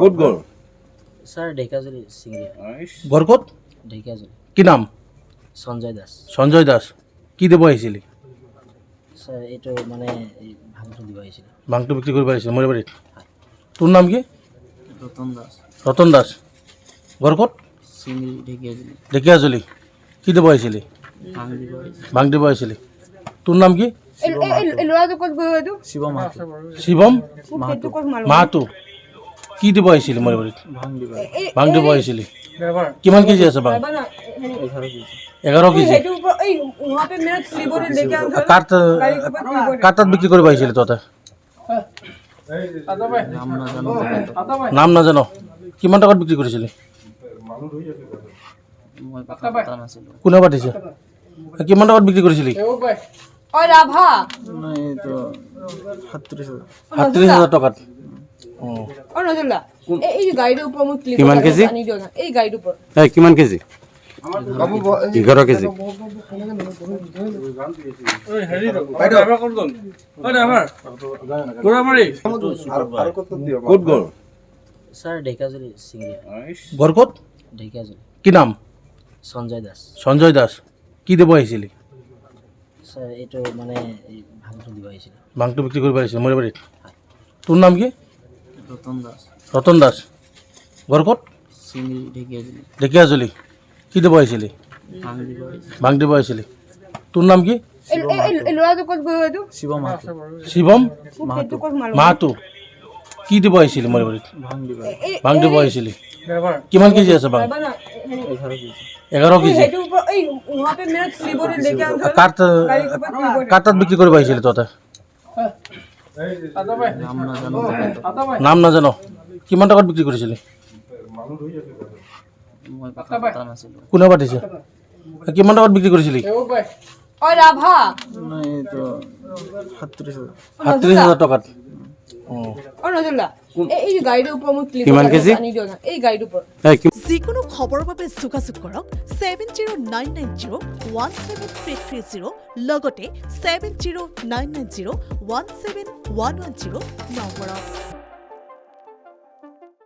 ক'ত গ'ল স্যাৰ ঢেকাজুলি সিংড়িয়া ঘৰ ক'ত ঢেকাজুলি কি নাম সঞ্জয় দাস সঞ্জয় দাস কি দিব আহিছিলি স্যার এইটো মানে এই ভাঙটো দিব আহিছিল ভাংটো বিক্ৰী কৰিব আহিছিল মৰিবাৰীত তোৰ নাম কি ৰতন দাস ৰতন দাস ঘৰ ক'ত সিংড়ি ঢেকাজুলি ঢেকীয়াজুলি কি দিব আহিছিলি ভাঙ দিব আহিছিল ভাং দিব আহিছিলি তোৰ নাম কি শিব মাহাতো শিৱম মাহাতো মাহাতো কি দিব আহিছিলি মৰিবাৰীত ভাঙ দিব ভাং দিব আহিছিলি কিমান কেজি আছে ভাং 11 কেজি 11 কেজি কাৰ তাত বিক্ৰী কৰিব আহিছিলি তহঁতে নাম নাজানো তেখেতৰ। নাম নাজানো কিমান টকাত বিক্ৰী কৰিছিলি মই কথা পতা নাছিলো কোনে পাতিছে কিমান টকাত বিক্ৰী কৰিছিলি নাই এইটো 37,000 37,000 টকাত কিমান কেজি কিমান কেজি 11 কেজি ক'ত গ'ল স্যার ঢেকাজুলি সিংড়িয়া ঘৰ ক'ত ঢেকাজুলি কি নাম সঞ্জয় দাস সঞ্জয় দাস কি দিব আহিছিলি স্যার এইটো মানে এই ভাঙটো দিব আহিছিল ভাংটো বিক্ৰী কৰিব আহিছিল মৰিবাৰীত তোৰ নাম কি ৰতন দাস ৰতন দাস ঘৰ ক'ত সিংড়ি ঢেকাজুলি ঢেকীয়াজুলি কি দিব আহিছিলি ভাঙ দিব আহিছিল ভাং দিব আহিছিলি তোৰ নাম কি শিব মাহাতো শিৱম মাহাতো মাহাতো কি দিব আহিছিলি মৰিবাৰীত ভাঙ দিব ভাং দিব আহিছিলি কিমান কেজি আছে ভাং 11 কেজি 11 কেজি কাৰ তাত বিক্ৰী কৰিব আহিছিলি তহঁতে নাম নাজানো তেখেতৰ। নাম নাজানো কিমান টকাত বিক্ৰী কৰিছিলি মই কথা পতা নাছিলো কোনে পাতিছে কিমান টকাত বিক্ৰী কৰিছিলি নাই এইটো 37,000 37,000 টকাত কিমান কেজি যিকোনো খবৰৰ বাবে যোগাযোগ কৰক 7099017330 লগতে 7099017110 নম্বৰত।